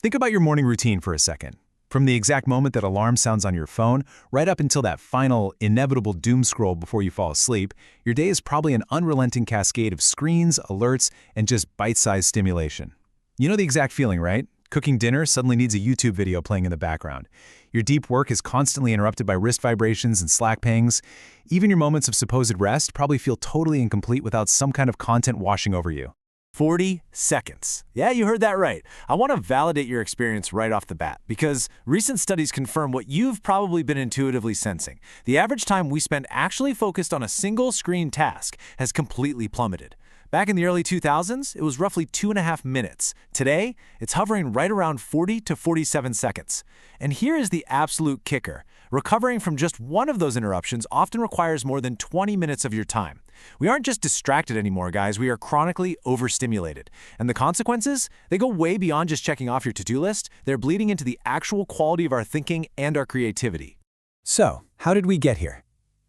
Think about your morning routine for a second. From the exact moment that alarm sounds on your phone, right up until that final, inevitable doom scroll before you fall asleep, your day is probably an unrelenting cascade of screens, alerts, and just bite-sized stimulation. You know the exact feeling, right? Cooking dinner suddenly needs a YouTube video playing in the background. Your deep work is constantly interrupted by wrist vibrations and Slack pings. Even your moments of supposed rest probably feel totally incomplete without some kind of content washing over you. 40 seconds. Yeah, you heard that right. I want to validate your experience right off the bat because recent studies confirm what you've probably been intuitively sensing. The average time we spend actually focused on a single screen task has completely plummeted. Back in the early 2000s, it was roughly 2.5 minutes. Today, it's hovering right around 40 to 47 seconds. And here is the absolute kicker. Recovering from just one of those interruptions often requires more than 20 minutes of your time. We aren't just distracted anymore, guys. We are chronically overstimulated. And the consequences? They go way beyond just checking off your to-do list. They're bleeding into the actual quality of our thinking and our creativity. So, how did we get here?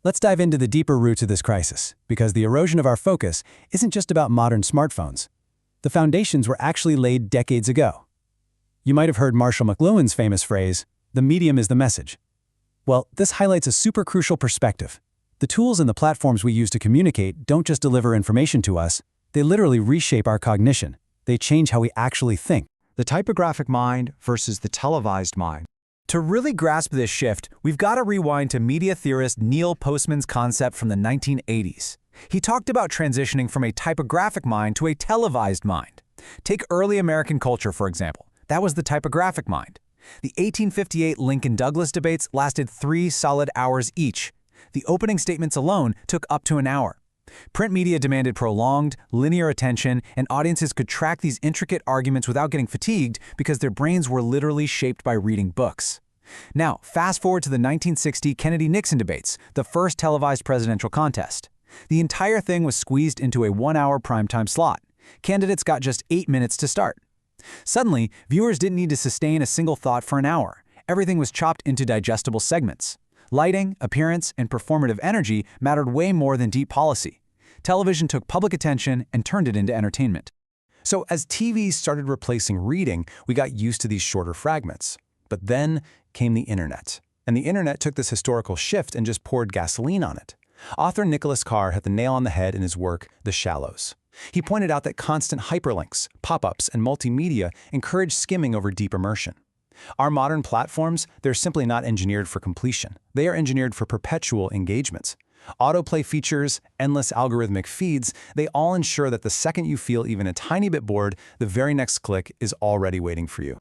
Let's dive into the deeper roots of this crisis, because the erosion of our focus isn't just about modern smartphones. The foundations were actually laid decades ago. You might have heard Marshall McLuhan's famous phrase, "The medium is the message." Well, this highlights a super crucial perspective. The tools and the platforms we use to communicate don't just deliver information to us, they literally reshape our cognition. They change how we actually think. The typographic mind versus the televised mind. To really grasp this shift, we've got to rewind to media theorist Neil Postman's concept from the 1980s. He talked about transitioning from a typographic mind to a televised mind. Take early American culture, for example. That was the typographic mind. The 1858 Lincoln-Douglas debates lasted 3 solid hours each. The opening statements alone took up to an hour. Print media demanded prolonged, linear attention, and audiences could track these intricate arguments without getting fatigued because their brains were literally shaped by reading books. Now, fast forward to the 1960 Kennedy-Nixon debates, the first televised presidential contest. The entire thing was squeezed into a 1-hour primetime slot. Candidates got just 8 minutes to start. Suddenly, viewers didn't need to sustain a single thought for an hour. Everything was chopped into digestible segments. Lighting, appearance, and performative energy mattered way more than deep policy. Television took public attention and turned it into entertainment. So as TVs started replacing reading, we got used to these shorter fragments. But then came the internet. And the internet took this historical shift and just poured gasoline on it. Author Nicholas Carr hit the nail on the head in his work, The Shallows. He pointed out that constant hyperlinks, pop-ups, and multimedia encourage skimming over deep immersion. Our modern platforms, they're simply not engineered for completion. They are engineered for perpetual engagements. Autoplay features, endless algorithmic feeds, they all ensure that the second you feel even a tiny bit bored, the very next click is already waiting for you.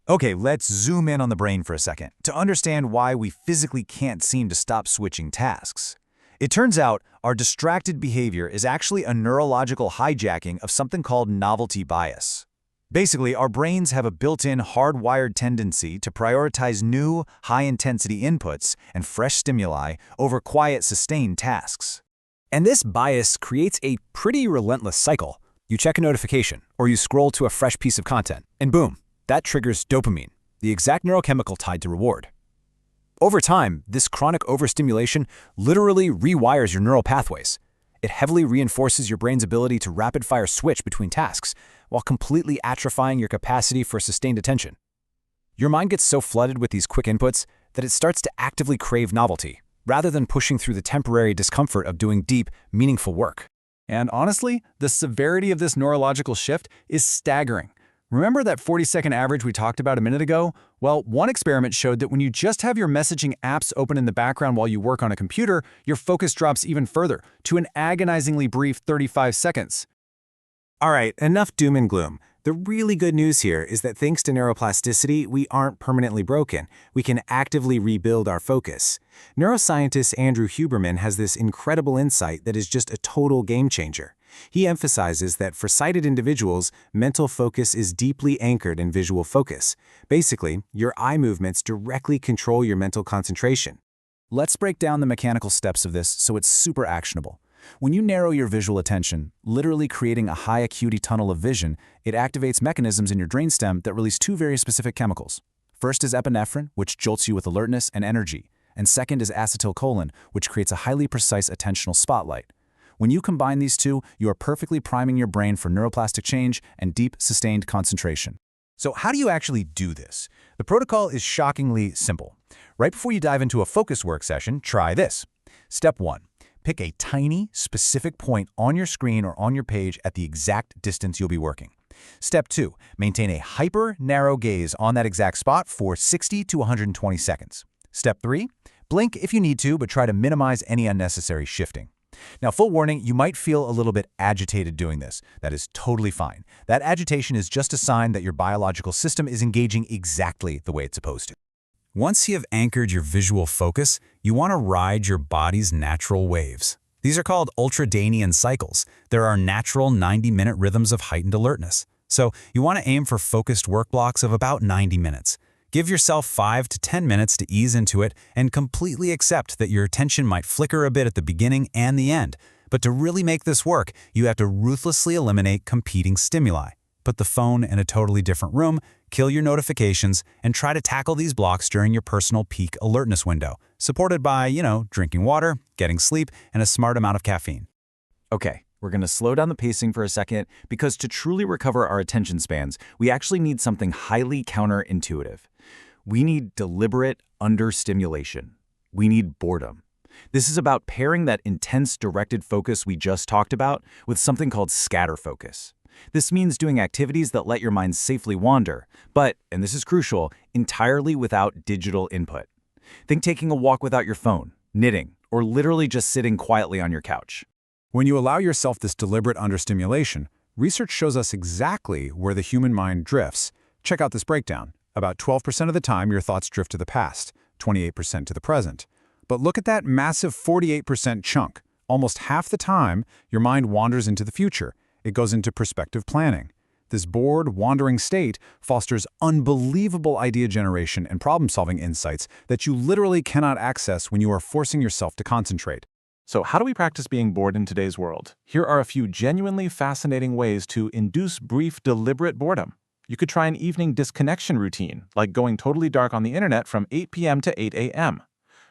Okay, let's zoom in on the brain for a second to understand why we physically can't seem to stop switching tasks. It turns out our distracted behavior is actually a neurological hijacking of something called novelty bias. Basically, our brains have a built-in hardwired tendency to prioritize new, high-intensity inputs and fresh stimuli over quiet, sustained tasks. And this bias creates a pretty relentless cycle. You check a notification, or you scroll to a fresh piece of content, and boom, that triggers dopamine, the exact neurochemical tied to reward. Over time, this chronic overstimulation literally rewires your neural pathways. It heavily reinforces your brain's ability to rapid-fire switch between tasks, while completely atrophying your capacity for sustained attention. Your mind gets so flooded with these quick inputs that it starts to actively crave novelty, rather than pushing through the temporary discomfort of doing deep, meaningful work. And honestly, the severity of this neurological shift is staggering. Remember that 40-second average we talked about a minute ago? Well, one experiment showed that when you just have your messaging apps open in the background while you work on a computer, your focus drops even further, to an agonizingly brief 35 seconds. All right, enough doom and gloom. The really good news here is that thanks to neuroplasticity, we aren't permanently broken. We can actively rebuild our focus. Neuroscientist Andrew Huberman has this incredible insight that is just a total game changer. He emphasizes that for sighted individuals, mental focus is deeply anchored in visual focus. Basically, your eye movements directly control your mental concentration. Let's break down the mechanical steps of this so it's super actionable. When you narrow your visual attention, literally creating a high acuity tunnel of vision, it activates mechanisms in your brainstem that release 2 very specific chemicals. First is epinephrine, which jolts you with alertness and energy, and second is acetylcholine, which creates a highly precise attentional spotlight. When you combine these two, you are perfectly priming your brain for neuroplastic change and deep, sustained concentration. So how do you actually do this? The protocol is shockingly simple. Right before you dive into a focus work session, try this. Step 1. Pick a tiny, specific point on your screen or on your page at the exact distance you'll be working. Step 2. Maintain a hyper-narrow gaze on that exact spot for 60 to 120 seconds. Step 3. Blink if you need to, but try to minimize any unnecessary shifting. Now, full warning, you might feel a little bit agitated doing this. That is totally fine. That agitation is just a sign that your biological system is engaging exactly the way it's supposed to. Once you have anchored your visual focus, you want to ride your body's natural waves. These are called ultradian cycles. There are natural 90-minute rhythms of heightened alertness. So you want to aim for focused work blocks of about 90 minutes. Give yourself 5 to 10 minutes to ease into it and completely accept that your attention might flicker a bit at the beginning and the end. But to really make this work, you have to ruthlessly eliminate competing stimuli. Put the phone in a totally different room, kill your notifications, and try to tackle these blocks during your personal peak alertness window, supported by, drinking water, getting sleep, and a smart amount of caffeine. Okay, we're going to slow down the pacing for a second because to truly recover our attention spans, we actually need something highly counterintuitive. We need deliberate understimulation. We need boredom. This is about pairing that intense directed focus we just talked about with something called scatter focus. This means doing activities that let your mind safely wander, but, and this is crucial, entirely without digital input. Think taking a walk without your phone, knitting, or literally just sitting quietly on your couch. When you allow yourself this deliberate understimulation, research shows us exactly where the human mind drifts. Check out this breakdown. About 12% of the time, your thoughts drift to the past, 28% to the present. But look at that massive 48% chunk. Almost half the time, your mind wanders into the future. It goes into perspective planning. This bored, wandering state fosters unbelievable idea generation and problem-solving insights that you literally cannot access when you are forcing yourself to concentrate. So how do we practice being bored in today's world? Here are a few genuinely fascinating ways to induce brief, deliberate boredom. You could try an evening disconnection routine, like going totally dark on the internet from 8 p.m. to 8 a.m.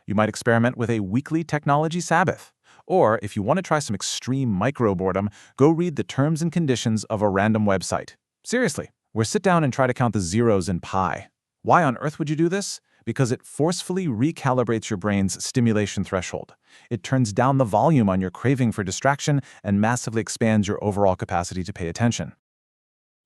You might experiment with a weekly technology Sabbath. Or, if you want to try some extreme micro-boredom, go read the terms and conditions of a random website. Seriously, or sit down and try to count the zeros in pi. Why on earth would you do this? Because it forcefully recalibrates your brain's stimulation threshold. It turns down the volume on your craving for distraction and massively expands your overall capacity to pay attention.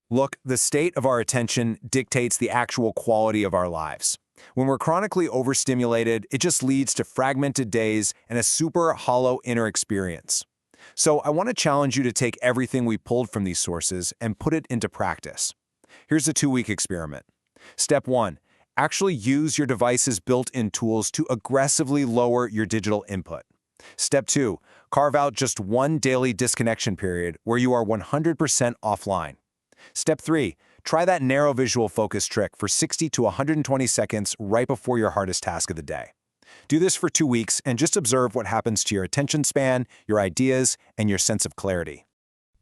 Look, the state of our attention dictates the actual quality of our lives. When we're chronically overstimulated, it just leads to fragmented days and a super hollow inner experience. So I want to challenge you to take everything we pulled from these sources and put it into practice. Here's a 2-week experiment. Step 1. Actually use your device's built-in tools to aggressively lower your digital input. Step 2. Carve out just one daily disconnection period where you are 100% offline. Step 3. Try that narrow visual focus trick for 60 to 120 seconds right before your hardest task of the day. Do this for 2 weeks and just observe what happens to your attention span, your ideas, and your sense of clarity.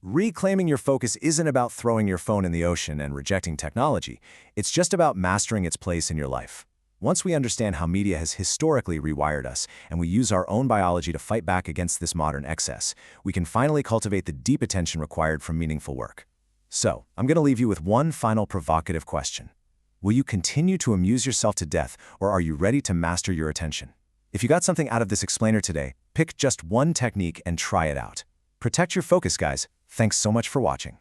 Reclaiming your focus isn't about throwing your phone in the ocean and rejecting technology. It's just about mastering its place in your life. Once we understand how media has historically rewired us and we use our own biology to fight back against this modern excess, we can finally cultivate the deep attention required from meaningful work. So, I'm going to leave you with one final provocative question. Will you continue to amuse yourself to death, or are you ready to master your attention? If you got something out of this explainer today, pick just one technique and try it out. Protect your focus, guys. Thanks so much for watching.